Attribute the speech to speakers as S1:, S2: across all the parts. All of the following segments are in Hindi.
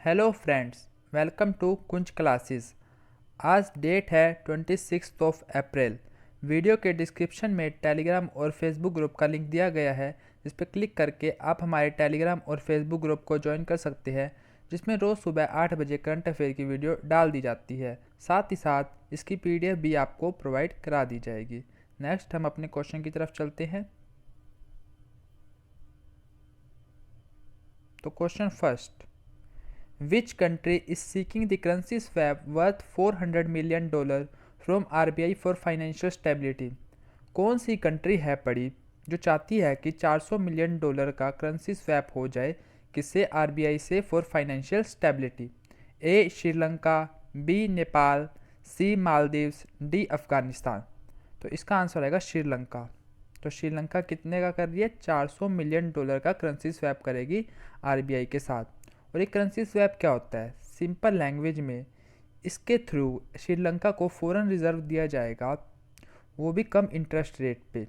S1: Hello friends, welcome to Kunj classes. आज डेट है 26 ऑफ अप्रैल। वीडियो के डिस्क्रिप्शन में टेलीग्राम और फेसबुक ग्रुप का लिंक दिया गया है, जिस पर क्लिक करके आप हमारे टेलीग्राम और फेसबुक ग्रुप को ज्वाइन कर सकते हैं, जिसमें रोज़ सुबह 8 बजे करंट अफेयर की वीडियो डाल दी जाती है। साथ ही साथ इसकी PDF भी आपको प्रोवाइड करा दी जाएगी। नेक्स्ट हम अपने क्वेश्चन की तरफ चलते हैं। तो question first, Which country is seeking the currency swap worth $400 million from RBI for financial stability? कौन सी कंट्री है पड़ी जो चाहती है कि $400 मिलियन का करेंसी स्वैप हो जाए किससे? RBI से for financial stability. A Sri Lanka, B Nepal, C Maldives, D Afghanistan. तो इसका आंसर आएगा श्रीलंका। तो श्रीलंका कितने का कर रही है? $400 मिलियन का करेंसी स्वैप करेगी RBI के साथ। और ये करेंसी स्वैप क्या होता है? सिंपल लैंग्वेज में इसके थ्रू श्रीलंका को फॉरेन रिजर्व दिया जाएगा, वो भी कम इंटरेस्ट रेट पे।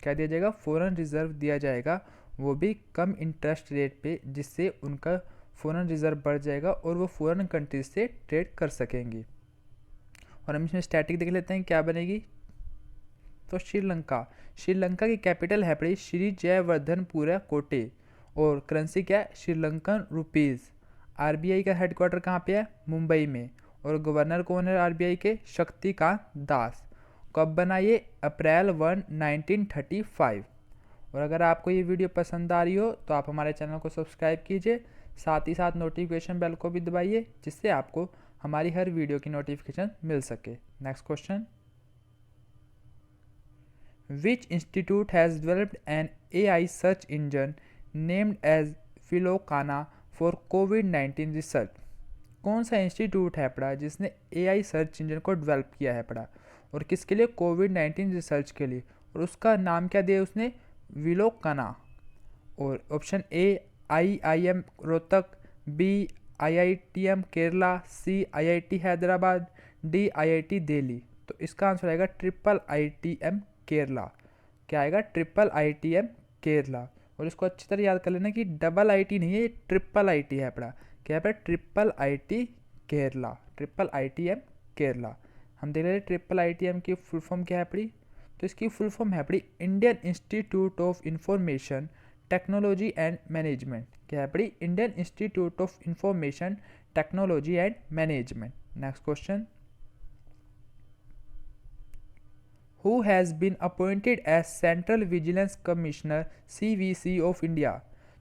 S1: क्या दिया जाएगा? फॉरेन रिजर्व दिया जाएगा, वो भी कम इंटरेस्ट रेट पे, जिससे उनका फॉरेन रिजर्व बढ़ जाएगा और वो फॉरेन कंट्रीज से ट्रेड कर सकेंगे। और हम इसमें स्टैटिक देख लेते हैं क्या बनेगी। तो श्रीलंका की कैपिटल है पड़ी श्री जयवर्धनपुरा कोटे और करेंसी क्या है? श्रीलंकन रुपीज़। RBI का हेडक्वार्टर कहाँ पे है? मुंबई में। और गवर्नर कौन है RBI के? शक्तिकांत दास। कब बना ये? अप्रैल 1, 1935। और अगर आपको ये वीडियो पसंद आ रही हो तो आप हमारे चैनल को सब्सक्राइब कीजिए, साथ ही साथ नोटिफिकेशन बेल को भी दबाइए, जिससे आपको हमारी हर वीडियो की नोटिफिकेशन मिल सके। Next question, Which institute has developed an AI search engine named as Philocana for COVID-19 research? कौन सा इंस्टीट्यूट है पड़ा जिसने AI सर्च इंजन को डेवलप किया है पड़ा, और किसके लिए? COVID-19 रिसर्च के लिए। और उसका नाम क्या दिया उसने? विलोकाना। और option A IIM Rohtak, B IITM Kerala, C IIT Hyderabad, D IIT Delhi. तो इसका आंसर आएगा IIITM केरला। क्या आएगा? IIITM केरला। और इसको अच्छी तरह याद कर लेना कि डबल IT नहीं है, ये IIIT है पड़ा। क्या है? IIIT Kerala, IIITM Kerala. हम देख रहे हैं IIITM की फुल फॉर्म क्या है पड़ी। तो इसकी फुल फॉर्म है पड़ी Indian institute of information technology and management. क्या है पड़ी? Indian institute of information technology and management. Next question, who has been appointed as Central Vigilance Commissioner CVC of India?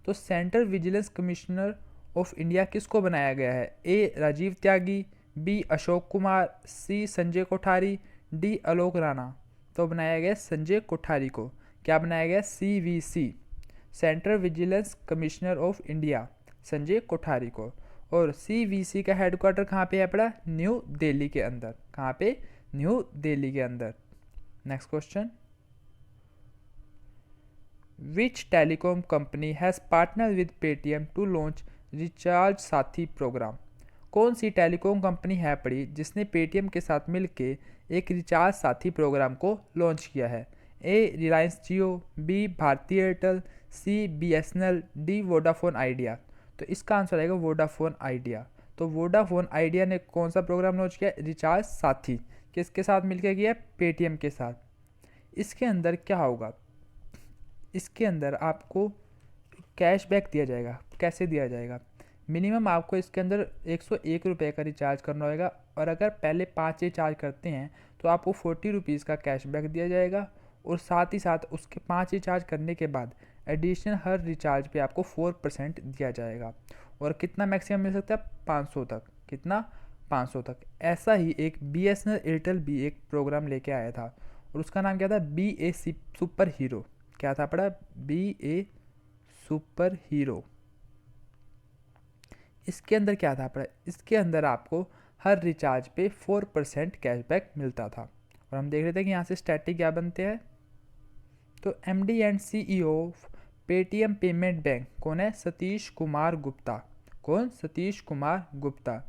S1: तो central vigilance commissioner of India किसको बनाया गया है? ए राजीव त्यागी, बी अशोक कुमार, सी संजय कोठारी, डी आलोक राणा। तो बनाया गया संजय कोठारी को। क्या बनाया गया? CVC, central vigilance commissioner of India, Sanjay Kothari को। और CVC का हेडक्वार्टर कहाँ पे है पड़ा? न्यू दिल्ली के अंदर। कहाँ पे? न्यू दिल्ली के अंदर। Next question, which telecom company has partnered with Paytm to launch recharge साथी प्रोग्राम? कौन सी टेलीकॉम कंपनी है पड़ी जिसने पेटीएम के साथ मिलके एक रिचार्ज साथी प्रोग्राम को लॉन्च किया है? ए रिलायंस जियो, बी भारती एयरटेल, सी BSNL, डी वोडाफोन आइडिया। तो इसका आंसर आएगा वोडाफोन आइडिया। तो वोडाफोन आइडिया ने कौन सा प्रोग्राम लॉन्च किया? रिचार्ज साथी। किसके साथ मिलकर किया? पेटीएम के साथ। इसके अंदर क्या होगा? इसके अंदर आपको कैशबैक दिया जाएगा। कैसे दिया जाएगा? मिनिमम आपको इसके अंदर 101 रुपये का रिचार्ज करना होगा, और अगर पहले 5 रिचार्ज करते हैं तो आपको 40 रुपीज़ का कैशबैक दिया जाएगा। और साथ ही साथ उसके 5 रिचार्ज करने के बाद एडिशनल हर रिचार्ज पे आपको 4% दिया जाएगा। और कितना मैक्सिमम मिल सकता है? 500 तक। कितना? 500 तक। ऐसा ही एक BSNL एयरटेल भी एक प्रोग्राम लेके आया था, और उसका नाम क्या था? BA super hero. क्या था पड़ा? BA super hero. इसके अंदर क्या था पड़ा? इसके अंदर आपको हर रिचार्ज पे 4% कैशबैक मिलता था। और हम देख रहे थे कि यहाँ से स्टैटिक क्या बनते हैं। तो MD and CEO of Paytm payment bank कौन है? सतीश कुमार गुप्ता। कौन? सतीश कुमार गुप्ता।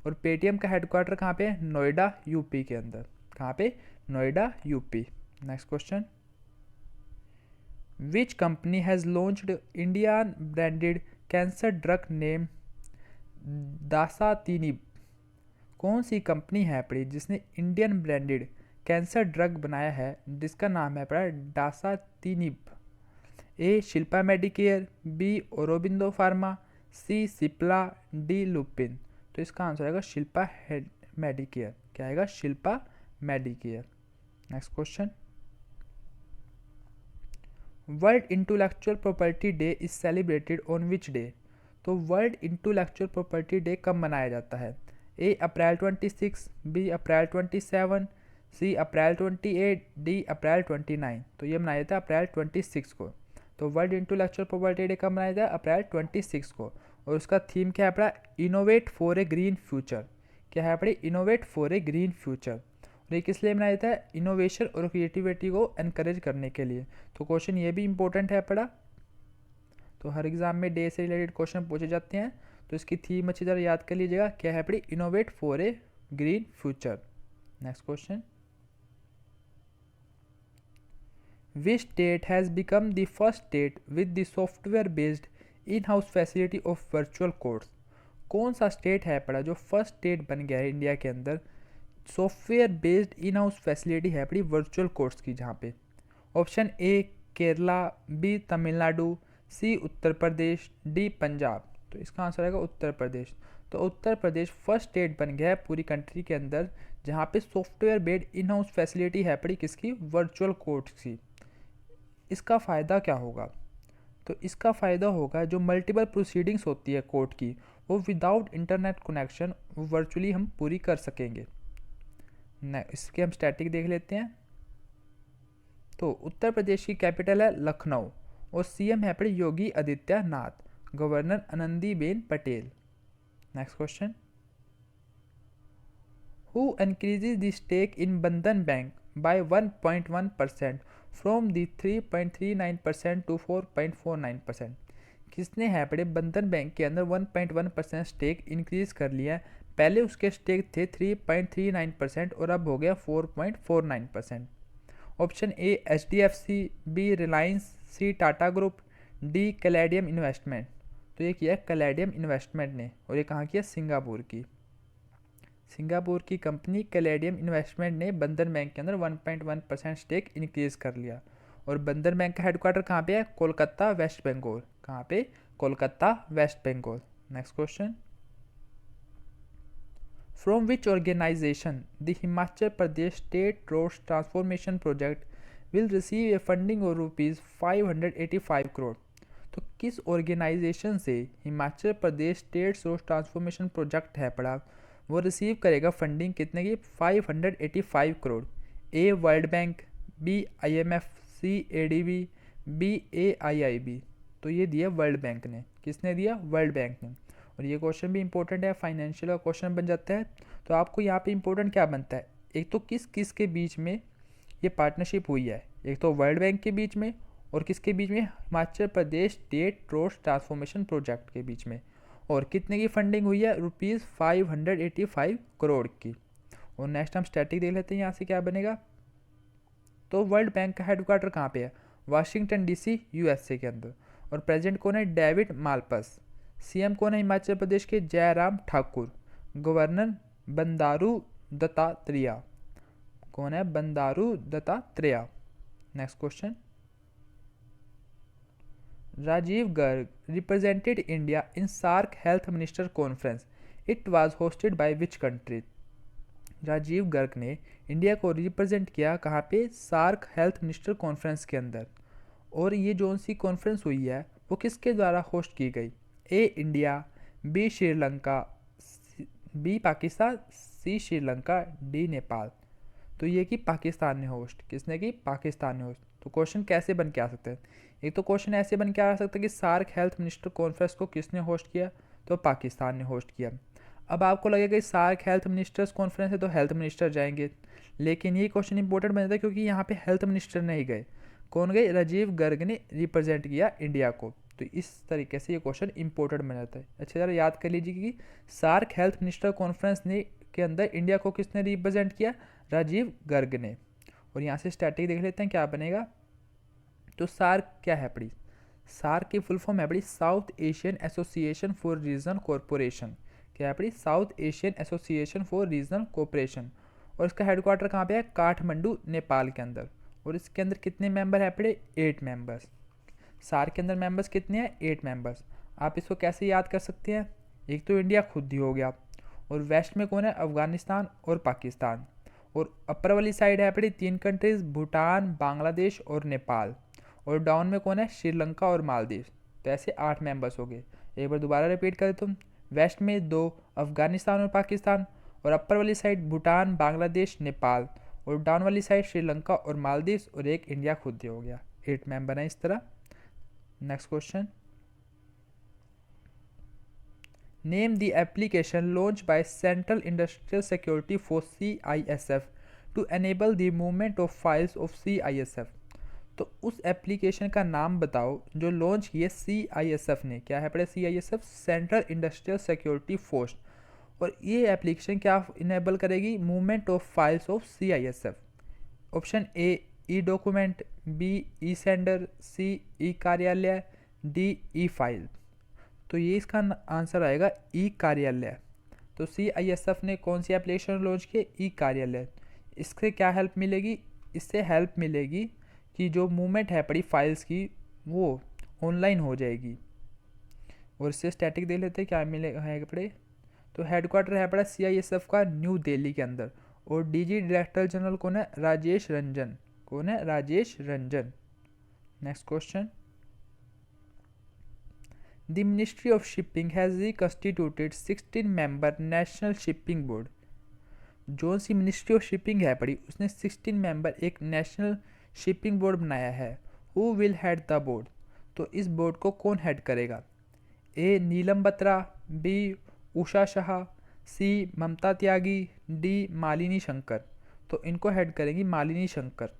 S1: और पेटीएम का हेडक्वार्टर कहाँ पे है? नोएडा UP के अंदर। कहाँ पे? Noida UP। Next question, which company has launched Indian branded cancer drug name dasatinib कौन सी कंपनी है पड़ी जिसने इंडियन ब्रांडेड कैंसर ड्रग बनाया है जिसका नाम है पड़ा dasatinib? A Shilpa Medicare, B Aurobindo Pharma, C Cipla, D Lupin. तो इसका आंसर आएगा शिल्पा मेडिकेयर। क्या आएगा? Shilpa Medicare. Next question, world intellectual property day is celebrated on which day? तो वर्ल्ड इंटेलेक्चुअल प्रॉपर्टी डे कब मनाया जाता है? A April 26, B April 27, C April 28, D April 29। तो ये मनाया जाता है अप्रैल 26 को। तो वर्ल्ड इंटेलेक्चुअल प्रॉपर्टी डे कब मनाया जाता है? अप्रैल 26 को। और उसका थीम क्या है अपना? Innovate for a green future. क्या है अपने? Innovate for a green future. और ये किस लिए मनाया जाता है? इनोवेशन और क्रिएटिविटी को एनकरेज करने के लिए। तो क्वेश्चन ये भी इंपॉर्टेंट है पड़ा। तो हर एग्जाम में डे से रिलेटेड क्वेश्चन पूछे जाते हैं, तो इसकी थीम अच्छी तरह याद कर लीजिएगा। क्या है अपनी? Innovate for a green future. Next question, which state has become the first state with the software based in house facility of virtual course? कौन सा स्टेट है पड़ा जो फर्स्ट स्टेट बन गया है इंडिया के अंदर software based in house facility है अपनी वर्चुअल कोर्स की? जहाँ पे option A Kerala, B Tamil Nadu, C Uttar Pradesh, D Punjab. तो इसका आंसर आएगा उत्तर प्रदेश। तो उत्तर प्रदेश फर्स्ट स्टेट बन गया है पूरी कंट्री के अंदर जहाँ पे software based in house facility है पड़ी किसकी? वर्चुअल कोर्स की। इसका फ़ायदा क्या होगा? तो इसका फ़ायदा होगा जो मल्टीपल प्रोसीडिंग्स होती है कोर्ट की वो विदाउट इंटरनेट कनेक्शन वर्चुअली हम पूरी कर सकेंगे। इसके हम स्टैटिक देख लेते हैं। तो उत्तर प्रदेश की कैपिटल है लखनऊ और सीएम है पड़े Yogi Adityanath, governor Anandiben Patel. Next question, who increases the stake in Bandhan bank by 1.1% from the 3.39% to 4.49%? किसने है पड़े बंधन बैंक के अंदर 1.1% स्टेक इंक्रीज कर लिया है? पहले उसके स्टेक थे 3.39% और अब हो गया 4.49%। Option A HDFC, B Reliance, C Tata group, D Caladium Investment. तो ये किया कैलेडियम इन्वेस्टमेंट ने और ये कहाँ किया? सिंगापुर की। सिंगापुर की कंपनी कैलेडियम इन्वेस्टमेंट ने बंधन बैंक के अंदर 1.1% स्टेक इंक्रीज कर लिया। और बंधन बैंक का हेडक्वार्टर कहाँ पे है? कोलकाता, वेस्ट बंगाल। कहाँ पे? Kolkata, West Bengal. Next question, from which organisation the Himachal Pradesh state roads transformation project will receive a funding of ₹585 crore? तो किस ऑर्गेनाइजेशन से Himachal Pradesh state road transformation project है पड़ा वो रिसीव करेगा फंडिंग कितने की? 585 crore. A World Bank, B IMF, C ADB, B AIIB। तो ये दिया वर्ल्ड बैंक ने। किसने दिया? वर्ल्ड बैंक ने। और ये क्वेश्चन भी इंपॉर्टेंट है, फाइनेंशियल का क्वेश्चन बन जाता है। तो आपको यहाँ पे इंपॉर्टेंट क्या बनता है? एक तो किस किस के बीच में ये पार्टनरशिप हुई है? एक तो वर्ल्ड बैंक के बीच में और किसके बीच में? Himachal Pradesh state road transformation project के बीच में। और कितने की फंडिंग हुई है? ₹585 करोड़ की। और नेक्स्ट हम स्टैटिक देख लेते हैं यहाँ से क्या बनेगा। तो वर्ल्ड बैंक का हेडक्वार्टर कहाँ पे है? वाशिंगटन DC USA के अंदर। और प्रेसिडेंट कौन है? डेविड मालपस। सीएम कौन है हिमाचल प्रदेश के? जयराम ठाकुर। गवर्नर बंडारू दत्तात्रेय। कौन है? Bandaru Dattatreya. Next question, Rajiv Garg represented India in SAARC health minister conference, it was hosted by which country? Rajiv Garg ने इंडिया को रिप्रेजेंट किया कहाँ पे? सार्क हेल्थ मिनिस्टर कॉन्फ्रेंस के अंदर। और ये जो सी कॉन्फ्रेंस हुई है वो किसके द्वारा होस्ट की गई? A India, B Sri Lanka, B Pakistan, C Sri Lanka, D Nepal. तो ये कि पाकिस्तान ने होस्ट। किसने की? पाकिस्तान ने होस्ट। तो क्वेश्चन कैसे बन के आ सकते हैं? एक तो क्वेश्चन ऐसे बन के आ सकता है कि सार्क हेल्थ मिनिस्टर कॉन्फ्रेंस को किसने होस्ट किया? तो पाकिस्तान ने होस्ट किया। अब आपको लगेगा कि सार्क हेल्थ मिनिस्टर्स कॉन्फ्रेंस है तो हेल्थ मिनिस्टर जाएंगे, लेकिन ये क्वेश्चन इंपॉर्टेंट बन जाता है क्योंकि यहाँ पे हेल्थ मिनिस्टर नहीं गए। कौन गए? राजीव गर्ग ने रिप्रेजेंट किया इंडिया को। तो इस तरीके से ये क्वेश्चन इंपॉर्टेंट बन जाता है। अच्छी तरह याद कर लीजिए कि सार्क हेल्थ मिनिस्टर कॉन्फ्रेंस ने के अंदर इंडिया को किसने रिप्रेजेंट किया? राजीव गर्ग ने। और यहाँ से स्टैटिक देख लेते हैं क्या बनेगा। तो सार्क क्या है पड़ी? सार्क की फुल फॉर्म है पड़ी south Asian association for regional corporation. क्या है पड़ी, south Asian association for regional cooperation. और इसका हेडक्वार्टर कहाँ पे है, काठमांडू नेपाल के अंदर। और इसके अंदर कितने मेंबर है पड़े, 8 मेंबर्स। सार के अंदर मेंबर्स कितने हैं, 8 मेंबर्स। आप इसको कैसे याद कर सकते हैं, एक तो इंडिया खुद ही हो गया, और वेस्ट में कौन है, अफगानिस्तान और पाकिस्तान। और अपर वाली साइड है अपनी 3 कंट्रीज, भूटान, बांग्लादेश और नेपाल। और डाउन में कौन है, श्रीलंका और मालदीव। तो ऐसे 8 मेंबर्स हो गए। एक बार दोबारा रिपीट करें तुम, वेस्ट में 2 अफगानिस्तान और पाकिस्तान, और अपर वाली साइड भूटान, बांग्लादेश, नेपाल, और डाउन वाली साइड श्रीलंका और मालदीव, और एक इंडिया खुद ही हो गया। 8 मेंबर हैं इस तरह। Next question, name the application launch by central industrial security for CISF to enable the movement of files of CISF। तो उस एप्लीकेशन का नाम बताओ जो लॉन्च किए CISF ने। क्या है पड़े, CISF central industrial security force. और ये एप्लीकेशन क्या इनेबल करेगी, movement of files of CISF। Option A e document, B e sender, C e कार्यालय, डी ई फाइल। तो ये इसका आंसर आएगा ई कार्यालय। तो CISF ने कौन सी एप्लीकेशन लॉन्च की, ई कार्यालय। इससे क्या हेल्प मिलेगी, इससे हेल्प मिलेगी कि जो मूवमेंट है पड़ी फाइल्स की वो ऑनलाइन हो जाएगी। और इससे स्टैटिक देख लेते हैं क्या मिलेगा है पड़े। तो हेडक्वार्टर है पड़ा CISF का न्यू दिल्ली के अंदर। और DG डायरेक्टर जनरल कौन है, राजेश रंजन। कौन है, Rajesh Ranjan. Next question, the ministry of shipping has reconstituted 16 member national shipping board. जो सी मिनिस्ट्री ऑफ शिपिंग है पड़ी उसने 16 मेंबर एक नेशनल शिपिंग बोर्ड बनाया है। Who will head the board. तो इस बोर्ड को कौन हेड करेगा, ए नीलम बत्रा, बी उषा शाह, सी ममता त्यागी, डी मालिनी शंकर। तो इनको हेड करेंगी मालिनी शंकर।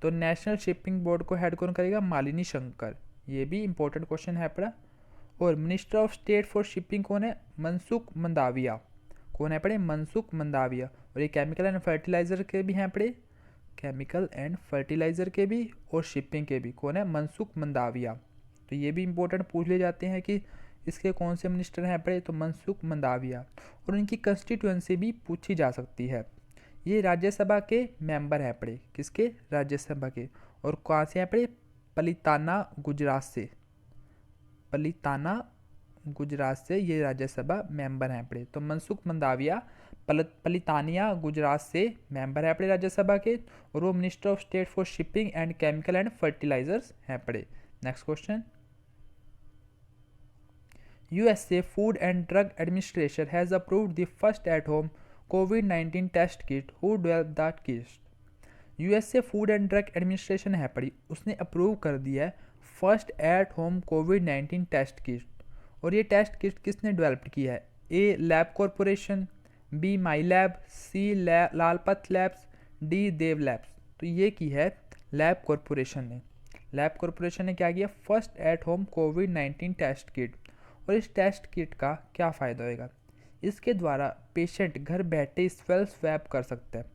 S1: तो नेशनल शिपिंग बोर्ड को हेड कौन करेगा, मालिनी शंकर। ये भी इंपॉर्टेंट क्वेश्चन है पड़ा। और minister of state for shipping कौन है, मनसुख मंदाविया। कौन है पड़े, मनसुख मंदाविया। और ये केमिकल एंड फर्टिलाइजर के भी हैं पड़े, केमिकल एंड फर्टिलाइजर के भी और शिपिंग के भी। कौन है, मनसुख मंदाविया। तो ये भी इंपॉर्टेंट पूछ ले जाते हैं कि इसके कौन से मिनिस्टर हैं पड़े, तो मनसुख मंदाविया। और इनकी कंस्टिट्यूएंसी भी पूछी जा सकती है। ये राज्यसभा के मेंबर हैं पड़े, किसके, राज्यसभा के। और कहाँ से हैं पड़े, पलिताना गुजरात से। पलिताना गुजरात से ये राज्यसभा मेंबर हैं पड़े। तो मनसुख मंदाविया पलितानिया गुजरात से मेंबर है पड़े राज्यसभा के। और वो minister of state for shipping and chemical and fertilisers हैं पड़े। Next question, USA Food and Drug Administration has approved the first at-home COVID-19 test kit. Who developed that kit? USA Food and Drug Administration है पड़ी उसने अप्रूव कर दिया है first at home COVID-19 test kit. और ये टेस्ट किट किसने डेवलप किया है, A lab corporation, B my lab, C Lalpath labs, D Dev labs. तो ये की है लैब कॉरपोरेशन ने। लैब कॉरपोरेशन ने क्या किया, first at home COVID-19 test kit. और इस टेस्ट किट का क्या फ़ायदा होएगा, इसके द्वारा पेशेंट घर बैठे सेल्फ स्वैप कर सकता है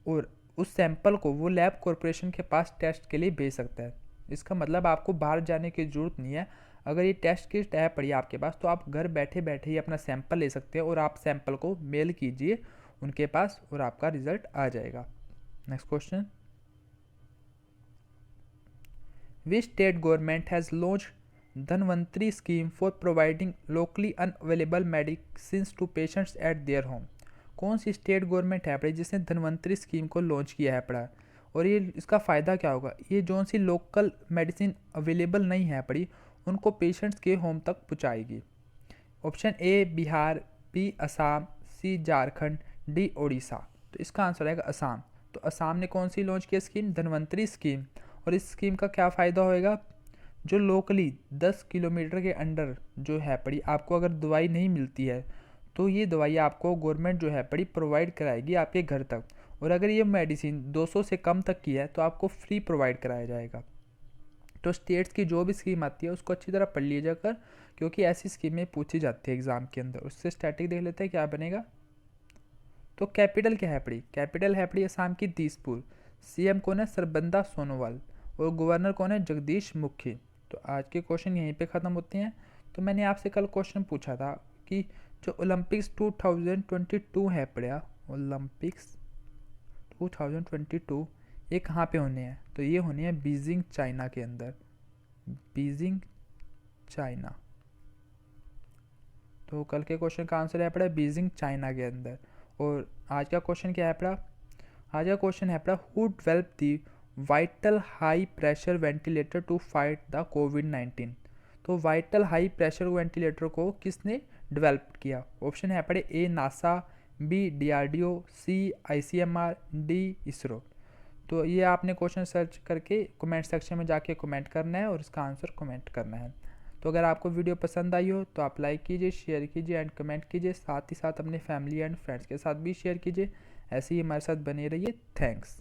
S1: और उस सैंपल को वो लैब कॉरपोरेशन के पास टेस्ट के लिए भेज सकता है। इसका मतलब आपको बाहर जाने की ज़रूरत नहीं है। अगर ये टेस्ट किट है पड़ी आपके पास तो आप घर बैठे बैठे ही अपना सैंपल ले सकते हैं और आप सैंपल को मेल कीजिए उनके पास और आपका रिजल्ट आ जाएगा। Next question, which state government has launch Dhanvantari scheme for providing locally unavailable medicine to patients at their home. कौन सी स्टेट गवर्नमेंट है पड़ी जिसने धनवंतरी स्कीम को लॉन्च किया है पड़ा। और ये इसका फ़ायदा क्या होगा, ये जो सी लोकल मेडिसिन अवेलेबल नहीं है पड़ी उनको पेशेंट्स के होम तक पहुँचाएगी। Option A Bihar, B Assam, C Jharkhand, D Odisha. तो इसका आंसर आएगा असम। तो असम ने कौन सी लॉन्च की स्कीम, धनवंतरी स्कीम। और इस स्कीम का क्या फ़ायदा होएगा, जो लोकली 10 किलोमीटर के अंडर जो है पड़ी आपको अगर दवाई नहीं मिलती है तो ये दवाई आपको गवर्नमेंट जो है पड़ी प्रोवाइड कराएगी आपके घर तक। और अगर ये मेडिसिन 200 से कम तक की है तो आपको फ्री प्रोवाइड कराया जाएगा। तो स्टेट्स की जो भी स्कीम आती है उसको अच्छी तरह पढ़ लीजिए कर, क्योंकि ऐसी स्कीमें पूछी जाती है एग्जाम के अंदर। उससे स्टैटिक देख लेते हैं क्या बनेगा। तो कैपिटल क्या है पड़ी, कैपिटल है पड़ी असम की दिसपुर। सीएम कौन है, सरबंदा सोनोवाल। और गवर्नर कौन है, जगदीश मुखी। तो आज के क्वेश्चन यहीं पे ख़त्म होते हैं। तो मैंने आपसे कल क्वेश्चन पूछा था कि जो ओलंपिक्स 2022 है पड़ा, ओलंपिक्स 2022 ये कहाँ पे होने हैं? तो ये होने हैं बीजिंग चाइना के अंदर, बीजिंग चाइना। तो कल के क्वेश्चन का आंसर है पड़ा बीजिंग चाइना के अंदर। और आज का क्वेश्चन क्या है पड़ा? आज का क्वेश्चन है पड़ा who develop the vital high pressure ventilator to fight the कोविड-19। तो वाइटल हाई प्रेशर वेंटिलेटर को किसने डेवलप किया? ऑप्शन है पड़े A NASA, B DRDO, C ICMR, D ISRO. तो ये आपने क्वेश्चन सर्च करके कमेंट सेक्शन में जाके कमेंट करना है और इसका आंसर कमेंट करना है। तो अगर आपको वीडियो पसंद आई हो तो आप लाइक कीजिए, शेयर कीजिए एंड कमेंट कीजिए। साथ ही साथ अपने फैमिली एंड फ्रेंड्स के साथ भी शेयर कीजिए। ऐसे ही हमारे साथ बने रहिए। थैंक्स।